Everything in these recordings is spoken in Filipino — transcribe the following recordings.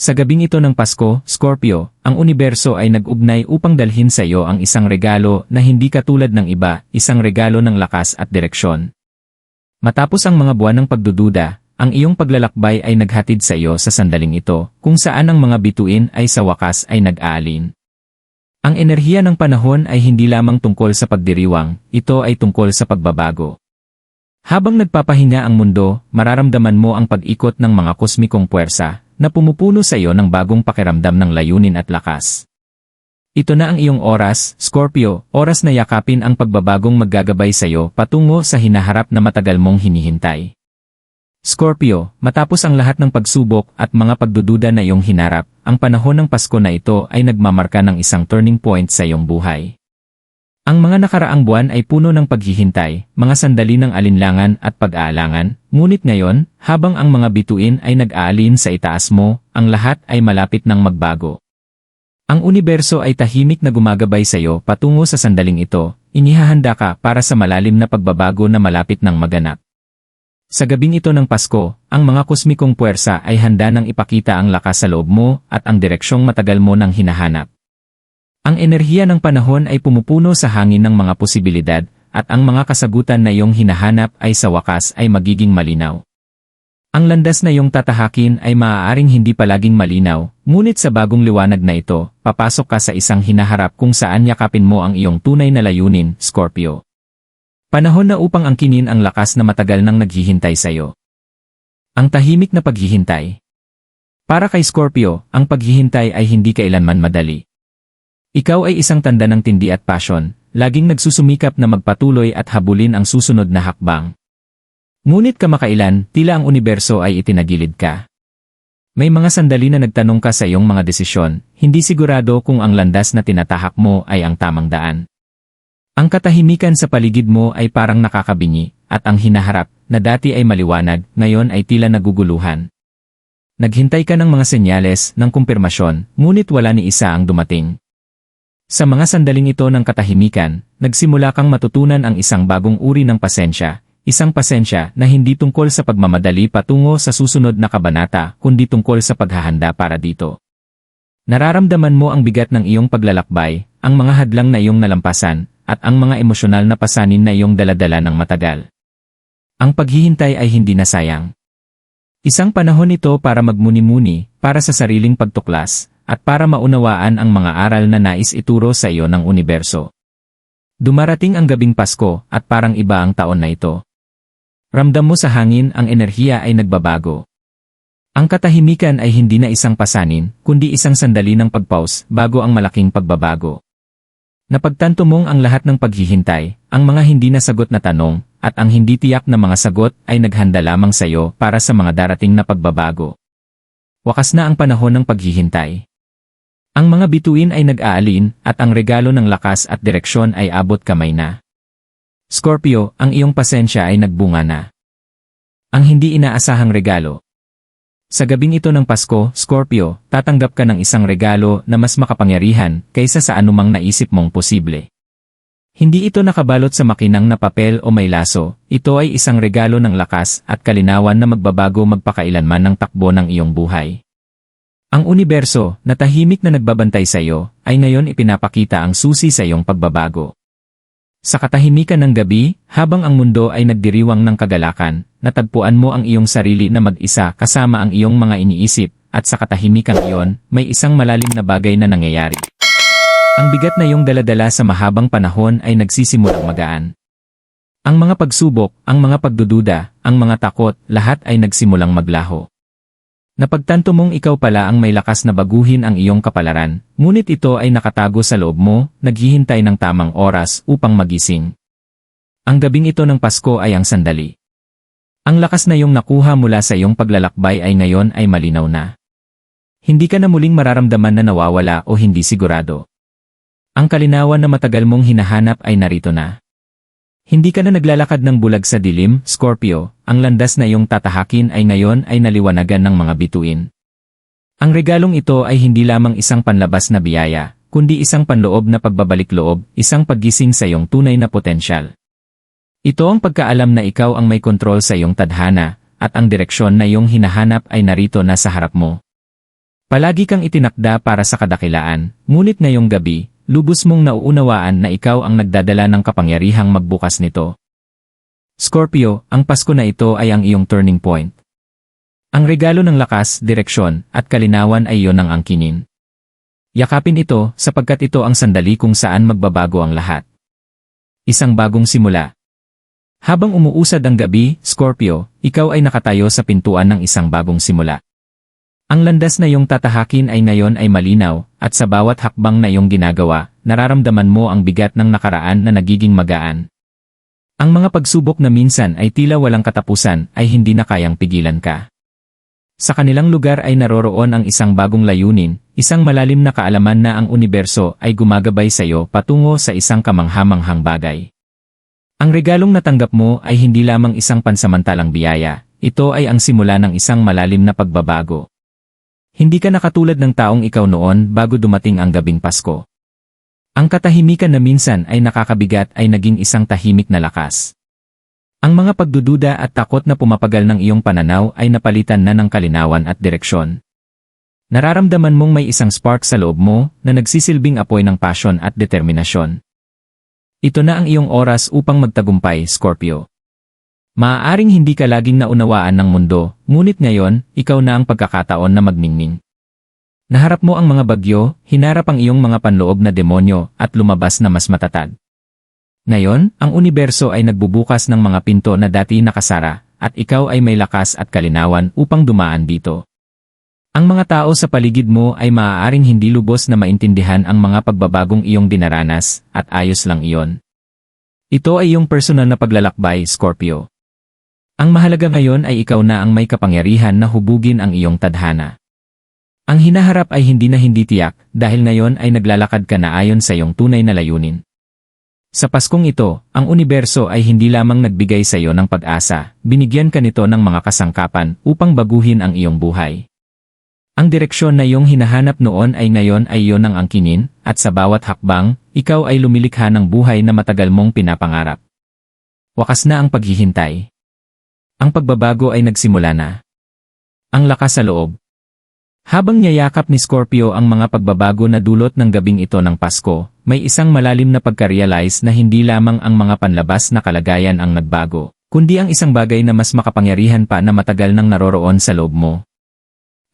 Sa gabing ito ng Pasko, Scorpio, ang universo ay nag-ugnay upang dalhin sa iyo ang isang regalo na hindi katulad ng iba, isang regalo ng lakas at direksyon. Matapos ang mga buwan ng pagdududa, ang iyong paglalakbay ay naghatid sa iyo sa sandaling ito, kung saan ang mga bituin ay sa wakas ay nag-aalin. Ang enerhiya ng panahon ay hindi lamang tungkol sa pagdiriwang, ito ay tungkol sa pagbabago. Habang nagpapahinga ang mundo, mararamdaman mo ang pag-ikot ng mga kosmikong puwersa na pumupuno sa iyo ng bagong pakiramdam ng layunin at lakas. Ito na ang iyong oras, Scorpio, oras na yakapin ang pagbabagong maggagabay sa iyo patungo sa hinaharap na matagal mong hinihintay. Scorpio, matapos ang lahat ng pagsubok at mga pagdududa na iyong hinarap, ang panahon ng Pasko na ito ay nagmamarka ng isang turning point sa iyong buhay. Ang mga nakaraang buwan ay puno ng paghihintay, mga sandali ng alinlangan at pag-aalangan, ngunit ngayon, habang ang mga bituin ay nag-aalin sa itaas mo, ang lahat ay malapit ng magbago. Ang universo ay tahimik na gumagabay sa iyo patungo sa sandaling ito, inihahanda ka para sa malalim na pagbabago na malapit ng maganap. Sa gabing ito ng Pasko, ang mga kosmikong puwersa ay handa nang ipakita ang lakas sa loob mo at ang direksyong matagal mo nang hinahanap. Ang enerhiya ng panahon ay pumupuno sa hangin ng mga posibilidad, at ang mga kasagutan na iyong hinahanap ay sa wakas ay magiging malinaw. Ang landas na iyong tatahakin ay maaaring hindi palaging malinaw, ngunit sa bagong liwanag na ito, papasok ka sa isang hinaharap kung saan yakapin mo ang iyong tunay na layunin, Scorpio. Panahon na upang angkinin ang lakas na matagal nang naghihintay sa iyo. Ang tahimik na paghihintay. Para kay Scorpio, ang paghihintay ay hindi kailanman madali. Ikaw ay isang tanda ng tindi at passion, laging nagsusumikap na magpatuloy at habulin ang susunod na hakbang. Ngunit kamakailan, tila ang universo ay itinagilid ka. May mga sandali na nagtanong ka sa iyong mga desisyon, hindi sigurado kung ang landas na tinatahak mo ay ang tamang daan. Ang katahimikan sa paligid mo ay parang nakakabingi, at ang hinaharap, na dati ay maliwanag, ngayon ay tila naguguluhan. Naghintay ka ng mga senyales, ng kumpirmasyon, ngunit wala ni isa ang dumating. Sa mga sandaling ito ng katahimikan, nagsimula kang matutunan ang isang bagong uri ng pasensya, isang pasensya na hindi tungkol sa pagmamadali patungo sa susunod na kabanata, kundi tungkol sa paghahanda para dito. Nararamdaman mo ang bigat ng iyong paglalakbay, ang mga hadlang na iyong nalampasan, at ang mga emosyonal na pasanin na iyong daladala ng matagal. Ang paghihintay ay hindi na sayang. Isang panahon ito para magmuni-muni, para sa sariling pagtuklas, at para maunawaan ang mga aral na nais ituro sa iyo ng universo. Dumarating ang gabing Pasko at parang iba ang taon na ito. Ramdam mo sa hangin ang enerhiya ay nagbabago. Ang katahimikan ay hindi na isang pasanin, kundi isang sandali ng pagpause bago ang malaking pagbabago. Napagtanto mong ang lahat ng paghihintay, ang mga hindi nasagot na tanong, at ang hindi tiyak na mga sagot ay naghanda lamang sa iyo para sa mga darating na pagbabago. Wakas na ang panahon ng paghihintay. Ang mga bituin ay nag-aalin, at ang regalo ng lakas at direksyon ay abot kamay na. Scorpio, ang iyong pasensya ay nagbunga na. Ang hindi inaasahang regalo. Sa gabing ito ng Pasko, Scorpio, tatanggap ka ng isang regalo na mas makapangyarihan kaysa sa anumang naisip mong posible. Hindi ito nakabalot sa makinang na papel o may laso, ito ay isang regalo ng lakas at kalinawan na magbabago magpakailanman ng takbo ng iyong buhay. Ang universo, na tahimik na nagbabantay sa iyo, ay ngayon ipinapakita ang susi sa iyong pagbabago. Sa katahimikan ng gabi, habang ang mundo ay nagdiriwang ng kagalakan, natagpuan mo ang iyong sarili na mag-isa kasama ang iyong mga iniisip, at sa katahimikan iyon, may isang malalim na bagay na nangyayari. Ang bigat na iyong daladala sa mahabang panahon ay nagsisimulang magaan. Ang mga pagsubok, ang mga pagdududa, ang mga takot, lahat ay nagsimulang maglaho. Napagtanto mong ikaw pala ang may lakas na baguhin ang iyong kapalaran, ngunit ito ay nakatago sa loob mo, naghihintay ng tamang oras upang magising. Ang gabing ito ng Pasko ay ang sandali. Ang lakas na iyong nakuha mula sa iyong paglalakbay ay ngayon ay malinaw na. Hindi ka na muling mararamdaman na nawawala o hindi sigurado. Ang kalinawan na matagal mong hinahanap ay narito na. Hindi ka na naglalakad ng bulag sa dilim, Scorpio, ang landas na iyong tatahakin ay ngayon ay naliwanagan ng mga bituin. Ang regalong ito ay hindi lamang isang panlabas na biyaya, kundi isang panloob na pagbabalik-loob, isang paggising sa iyong tunay na potensyal. Ito ang pagkaalam na ikaw ang may kontrol sa iyong tadhana, at ang direksyon na iyong hinahanap ay narito na sa harap mo. Palagi kang itinakda para sa kadakilaan, ngunit ngayong gabi, lubos mong nauunawaan na ikaw ang nagdadala ng kapangyarihang magbukas nito. Scorpio, ang Pasko na ito ay ang iyong turning point. Ang regalo ng lakas, direksyon, at kalinawan ay iyon ang angkinin. Yakapin ito sapagkat ito ang sandali kung saan magbabago ang lahat. Isang bagong simula. Habang umuusad ang gabi, Scorpio, ikaw ay nakatayo sa pintuan ng isang bagong simula. Ang landas na iyong tatahakin ay ngayon ay malinaw, at sa bawat hakbang na iyong ginagawa, nararamdaman mo ang bigat ng nakaraan na nagiging magaan. Ang mga pagsubok na minsan ay tila walang katapusan ay hindi na kayang pigilan ka. Sa kanilang lugar ay naroroon ang isang bagong layunin, isang malalim na kaalaman na ang universo ay gumagabay sa iyo patungo sa isang kamanghamanghang bagay. Ang regalong natanggap mo ay hindi lamang isang pansamantalang biyaya, ito ay ang simula ng isang malalim na pagbabago. Hindi ka nakatulad ng taong ikaw noon bago dumating ang gabing Pasko. Ang katahimikan na minsan ay nakakabigat ay naging isang tahimik na lakas. Ang mga pagdududa at takot na pumapagal ng iyong pananaw ay napalitan na ng kalinawan at direksyon. Nararamdaman mong may isang spark sa loob mo na nagsisilbing apoy ng passion at determinasyon. Ito na ang iyong oras upang magtagumpay, Scorpio. Maaaring hindi ka laging naunawaan ng mundo, ngunit ngayon, ikaw na ang pagkakataon na magningning. Naharap mo ang mga bagyo, hinarap ang iyong mga panloob na demonyo, at lumabas na mas matatag. Ngayon, ang universo ay nagbubukas ng mga pinto na dati nakasara, at ikaw ay may lakas at kalinawan upang dumaan dito. Ang mga tao sa paligid mo ay maaaring hindi lubos na maintindihan ang mga pagbabagong iyong dinaranas, at ayos lang iyon. Ito ay iyong personal na paglalakbay, Scorpio. Ang mahalaga ngayon ay ikaw na ang may kapangyarihan na hubugin ang iyong tadhana. Ang hinaharap ay hindi na hindi tiyak dahil ngayon ay naglalakad ka na ayon sa iyong tunay na layunin. Sa Paskong ito, ang universo ay hindi lamang nagbigay sa iyo ng pag-asa, binigyan ka nito ng mga kasangkapan upang baguhin ang iyong buhay. Ang direksyon na iyong hinahanap noon ay ngayon ay iyon ang angkinin, at sa bawat hakbang, ikaw ay lumilikha ng buhay na matagal mong pinapangarap. Wakas na ang paghihintay. Ang pagbabago ay nagsimula na. Ang lakas sa loob. Habang niyayakap ni Scorpio ang mga pagbabago na dulot ng gabing ito ng Pasko, may isang malalim na pagka-realize na hindi lamang ang mga panlabas na kalagayan ang nagbago, kundi ang isang bagay na mas makapangyarihan pa na matagal nang naroroon sa loob mo.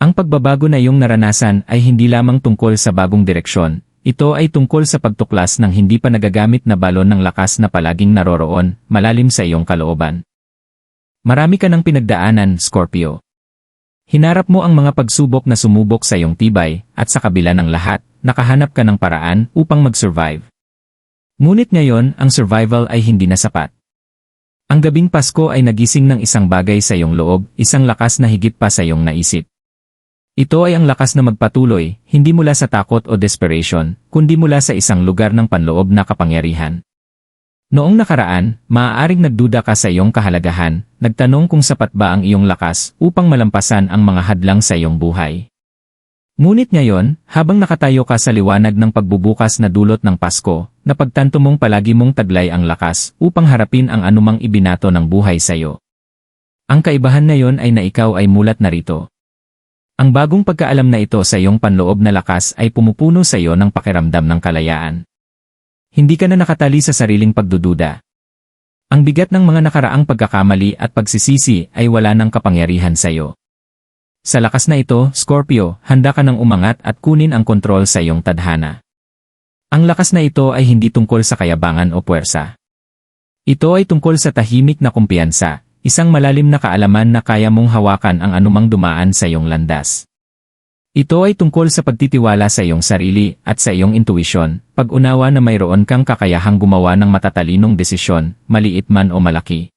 Ang pagbabago na iyong naranasan ay hindi lamang tungkol sa bagong direksyon, ito ay tungkol sa pagtuklas ng hindi pa nagagamit na balon ng lakas na palaging naroroon, malalim sa iyong kalooban. Marami ka ng pinagdaanan, Scorpio. Hinarap mo ang mga pagsubok na sumubok sa iyong tibay, at sa kabila ng lahat, nakahanap ka ng paraan upang mag-survive. Ngunit ngayon, ang survival ay hindi na sapat. Ang gabing Pasko ay nagising ng isang bagay sa iyong loob, isang lakas na higit pa sa iyong naisip. Ito ay ang lakas na magpatuloy, hindi mula sa takot o desperation, kundi mula sa isang lugar ng panloob na kapangyarihan. Noong nakaraan, maaaring nagduda ka sa iyong kahalagahan, nagtanong kung sapat ba ang iyong lakas upang malampasan ang mga hadlang sa iyong buhay. Ngunit ngayon, habang nakatayo ka sa liwanag ng pagbubukas na dulot ng Pasko, napagtanto mong palagi mong taglay ang lakas upang harapin ang anumang ibinato ng buhay sa iyo. Ang kaibahan ngayon ay na ikaw ay mulat na rito. Ang bagong pagkaalam na ito sa iyong panloob na lakas ay pumupuno sa iyo ng pakiramdam ng kalayaan. Hindi ka na nakatali sa sariling pagdududa. Ang bigat ng mga nakaraang pagkakamali at pagsisisi ay wala ng kapangyarihan sa iyo. Sa lakas na ito, Scorpio, handa ka nang umangat at kunin ang kontrol sa iyong tadhana. Ang lakas na ito ay hindi tungkol sa kayabangan o puwersa. Ito ay tungkol sa tahimik na kumpiyansa, isang malalim na kaalaman na kaya mong hawakan ang anumang dumaan sa iyong landas. Ito ay tungkol sa pagtitiwala sa iyong sarili at sa iyong intuisyon, pag-unawa na mayroon kang kakayahang gumawa ng matatalinong desisyon, maliit man o malaki.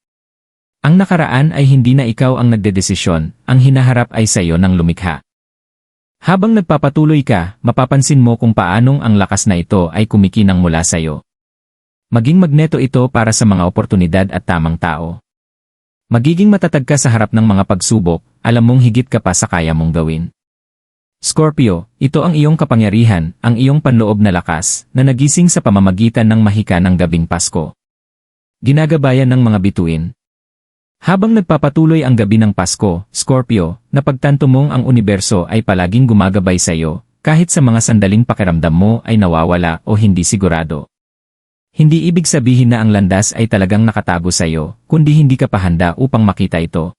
Ang nakaraan ay hindi na ikaw ang nagdedesisyon, ang hinaharap ay sa iyo ng lumikha. Habang nagpapatuloy ka, mapapansin mo kung paanong ang lakas na ito ay kumikinang mula sa iyo. Maging magneto ito para sa mga oportunidad at tamang tao. Magiging matatag ka sa harap ng mga pagsubok, alam mong higit ka pa sa kaya mong gawin. Scorpio, ito ang iyong kapangyarihan, ang iyong panloob na lakas, na nagising sa pamamagitan ng mahika ng gabing Pasko. Ginagabayan ng mga bituin. Habang nagpapatuloy ang gabi ng Pasko, Scorpio, napagtanto mong ang universo ay palaging gumagabay sa iyo, kahit sa mga sandaling pakiramdam mo ay nawawala o hindi sigurado. Hindi ibig sabihin na ang landas ay talagang nakatago sa iyo, kundi hindi ka pa handa upang makita ito.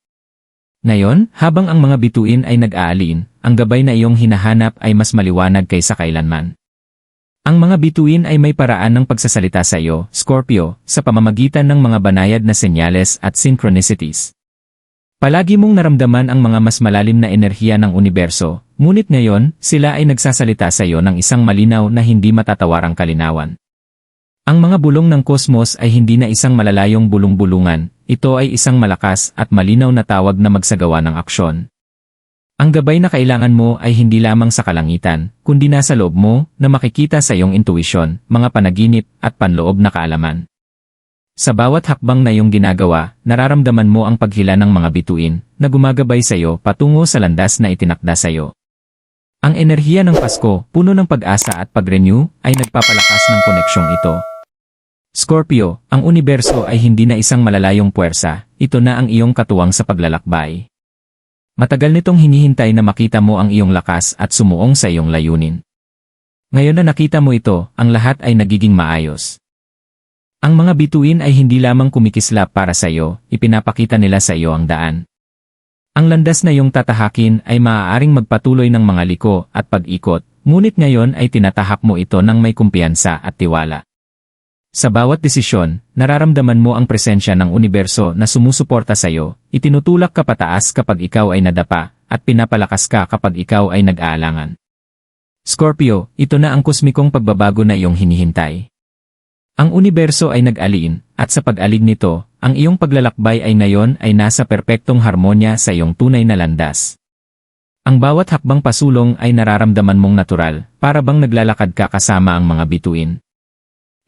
Ngayon, habang ang mga bituin ay nag-aalin, ang gabay na iyong hinahanap ay mas maliwanag kaysa kailanman. Ang mga bituin ay may paraan ng pagsasalita sa iyo, Scorpio, sa pamamagitan ng mga banayad na senyales at synchronicities. Palagi mong naramdaman ang mga mas malalim na enerhiya ng universo, ngunit ngayon, sila ay nagsasalita sa iyo ng isang malinaw na hindi matatawarang kalinawan. Ang mga bulong ng kosmos ay hindi na isang malalayong bulong-bulungan, ito ay isang malakas at malinaw na tawag na magsagawa ng aksyon. Ang gabay na kailangan mo ay hindi lamang sa kalangitan, kundi nasa loob mo na makikita sa iyong intuisyon, mga panaginip at panloob na kaalaman. Sa bawat hakbang na iyong ginagawa, nararamdaman mo ang paghila ng mga bituin na gumagabay sa iyo patungo sa landas na itinakda sa iyo. Ang enerhiya ng Pasko, puno ng pag-asa at pag-renew, ay nagpapalakas ng koneksyong ito. Scorpio, ang universo ay hindi na isang malalayong puwersa, ito na ang iyong katuwang sa paglalakbay. Matagal nitong hinihintay na makita mo ang iyong lakas at sumuong sa iyong layunin. Ngayon na nakita mo ito, ang lahat ay nagiging maayos. Ang mga bituin ay hindi lamang kumikislap para sa iyo, ipinapakita nila sa iyo ang daan. Ang landas na iyong tatahakin ay maaaring magpatuloy ng mga liko at pag-ikot, ngunit ngayon ay tinatahak mo ito ng may kumpiyansa at tiwala. Sa bawat desisyon, nararamdaman mo ang presensya ng universo na sumusuporta sa iyo, itinutulak ka pataas kapag ikaw ay nadapa, at pinapalakas ka kapag ikaw ay nag-aalangan. Scorpio, ito na ang kosmikong pagbabago na iyong hinihintay. Ang universo ay nag-alin, at sa pag-alig nito, ang iyong paglalakbay ay ngayon ay nasa perpektong harmonya sa iyong tunay na landas. Ang bawat hakbang pasulong ay nararamdaman mong natural, para bang naglalakad ka kasama ang mga bituin.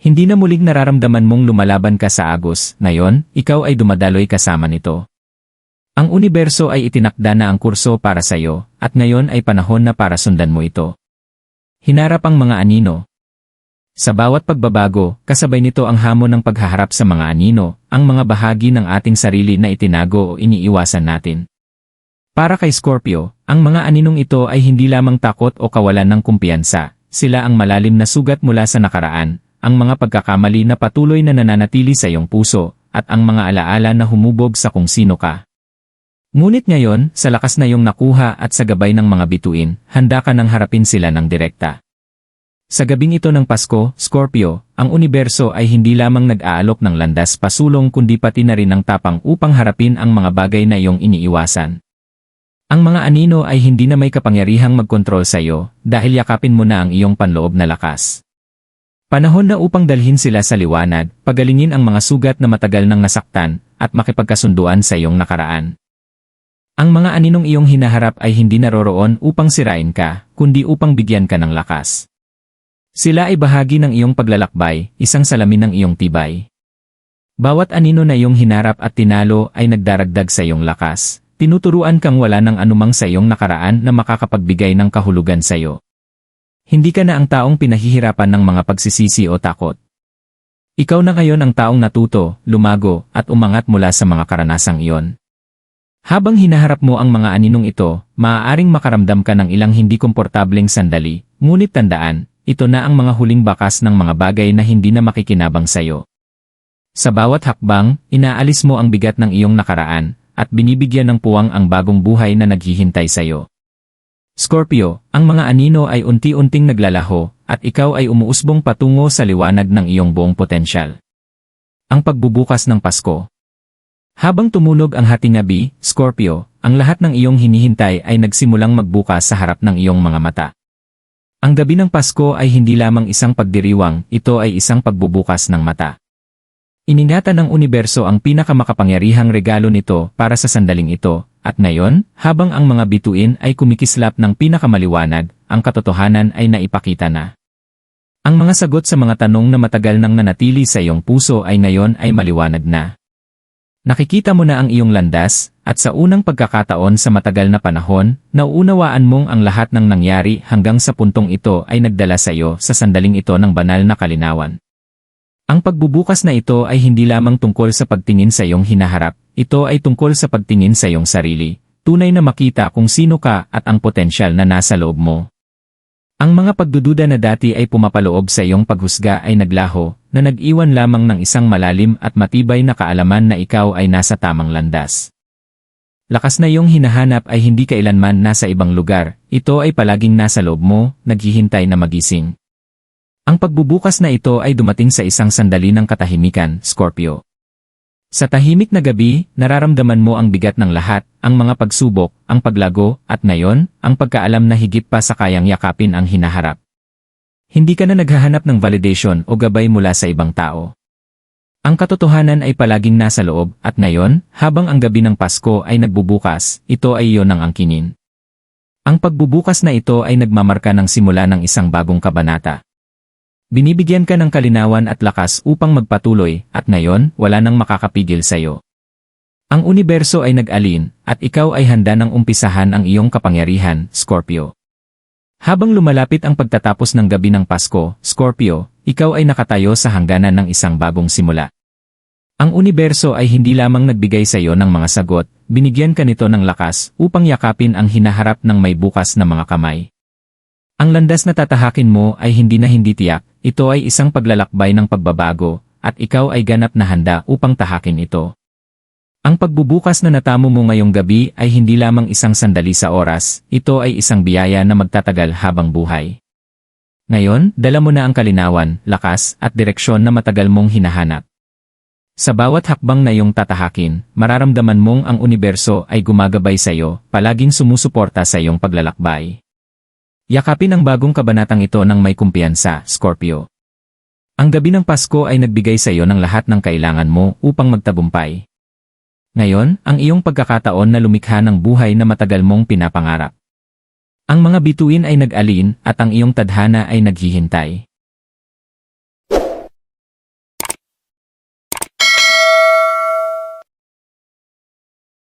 Hindi na muling nararamdaman mong lumalaban ka sa agos, ngayon, ikaw ay dumadaloy kasama nito. Ang universo ay itinakda na ang kurso para sa iyo, at ngayon ay panahon na para sundan mo ito. Hinarap ang mga anino. Sa bawat pagbabago, kasabay nito ang hamon ng paghaharap sa mga anino, ang mga bahagi ng ating sarili na itinago o iniiwasan natin. Para kay Scorpio, ang mga aninong ito ay hindi lamang takot o kawalan ng kumpiyansa, sila ang malalim na sugat mula sa nakaraan, ang mga pagkakamali na patuloy na nananatili sa iyong puso, at ang mga alaala na humubog sa kung sino ka. Ngunit ngayon, sa lakas na iyong nakuha at sa gabay ng mga bituin, handa ka nang harapin sila ng direkta. Sa gabing ito ng Pasko, Scorpio, ang universo ay hindi lamang nag-aalok ng landas pasulong kundi pati na rin ng tapang upang harapin ang mga bagay na iyong iniiwasan. Ang mga anino ay hindi na may kapangyarihang magkontrol sa iyo, dahil yakapin mo na ang iyong panloob na lakas. Panahon na upang dalhin sila sa liwanag, pagalingin ang mga sugat na matagal nang nasaktan, at makipagkasunduan sa iyong nakaraan. Ang mga aninong iyong hinaharap ay hindi naroroon upang sirain ka, kundi upang bigyan ka ng lakas. Sila ay bahagi ng iyong paglalakbay, isang salamin ng iyong tibay. Bawat anino na iyong hinarap at tinalo ay nagdaragdag sa iyong lakas, tinuturuan kang wala ng anumang sa iyong nakaraan na makakapagbigay ng kahulugan sa iyo. Hindi ka na ang taong pinahihirapan ng mga pagsisisi o takot. Ikaw na ngayon ang taong natuto, lumago, at umangat mula sa mga karanasang iyon. Habang hinaharap mo ang mga aninong ito, maaaring makaramdam ka ng ilang hindi komportableng sandali, ngunit tandaan, ito na ang mga huling bakas ng mga bagay na hindi na makikinabang sa iyo. Sa bawat hakbang, inaalis mo ang bigat ng iyong nakaraan, at binibigyan ng puwang ang bagong buhay na naghihintay sa iyo. Scorpio, ang mga anino ay unti-unting naglalaho, at ikaw ay umuusbong patungo sa liwanag ng iyong buong potensyal. Ang pagbubukas ng Pasko. Habang tumunog ang hating gabi, Scorpio, ang lahat ng iyong hinihintay ay nagsimulang magbukas sa harap ng iyong mga mata. Ang gabi ng Pasko ay hindi lamang isang pagdiriwang, ito ay isang pagbubukas ng mata. Iningatan ng universo ang pinakamakapangyarihang regalo nito para sa sandaling ito, at ngayon, habang ang mga bituin ay kumikislap ng pinakamaliwanag, ang katotohanan ay naipakita na. Ang mga sagot sa mga tanong na matagal nang nanatili sa iyong puso ay ngayon ay maliwanag na. Nakikita mo na ang iyong landas, at sa unang pagkakataon sa matagal na panahon, nauunawaan mong ang lahat ng nangyari hanggang sa puntong ito ay nagdala sa iyo sa sandaling ito ng banal na kalinawan. Ang pagbubukas na ito ay hindi lamang tungkol sa pagtingin sa iyong hinaharap, ito ay tungkol sa pagtingin sa iyong sarili, tunay na makita kung sino ka at ang potensyal na nasa loob mo. Ang mga pagdududa na dati ay pumapaloob sa iyong paghusga ay naglaho, na nag-iwan lamang ng isang malalim at matibay na kaalaman na ikaw ay nasa tamang landas. Lakas na iyong hinahanap ay hindi kailanman nasa ibang lugar, ito ay palaging nasa loob mo, naghihintay na magising. Ang pagbubukas na ito ay dumating sa isang sandali ng katahimikan, Scorpio. Sa tahimik na gabi, nararamdaman mo ang bigat ng lahat, ang mga pagsubok, ang paglago, at ngayon, ang pagkaalam na higit pa sa kayang yakapin ang hinaharap. Hindi ka na naghahanap ng validation o gabay mula sa ibang tao. Ang katotohanan ay palaging nasa loob, at ngayon, habang ang gabi ng Pasko ay nagbubukas, ito ay iyon ang angkinin. Ang pagbubukas na ito ay nagmamarka ng simula ng isang bagong kabanata. Binibigyan ka ng kalinawan at lakas upang magpatuloy, at ngayon, wala nang makakapigil sa iyo. Ang universo ay nag-alin, at ikaw ay handa ng umpisahan ang iyong kapangyarihan, Scorpio. Habang lumalapit ang pagtatapos ng gabi ng Pasko, Scorpio, ikaw ay nakatayo sa hangganan ng isang bagong simula. Ang universo ay hindi lamang nagbigay sa iyo ng mga sagot, binigyan ka nito ng lakas upang yakapin ang hinaharap ng may bukas na mga kamay. Ang landas na tatahakin mo ay hindi na hindi tiyak, ito ay isang paglalakbay ng pagbabago, at ikaw ay ganap na handa upang tahakin ito. Ang pagbubukas na natamo mo ngayong gabi ay hindi lamang isang sandali sa oras, ito ay isang biyaya na magtatagal habang buhay. Ngayon, dala mo na ang kalinawan, lakas, at direksyon na matagal mong hinahanap. Sa bawat hakbang na iyong tatahakin, mararamdaman mong ang universo ay gumagabay sa iyo, palaging sumusuporta sa iyong paglalakbay. Yakapin ang bagong kabanatang ito ng may kumpiyansa, Scorpio. Ang gabi ng Pasko ay nagbigay sa iyo ng lahat ng kailangan mo upang magtagumpay. Ngayon, ang iyong pagkakataon na lumikha ng buhay na matagal mong pinapangarap. Ang mga bituin ay nag-alin at ang iyong tadhana ay naghihintay.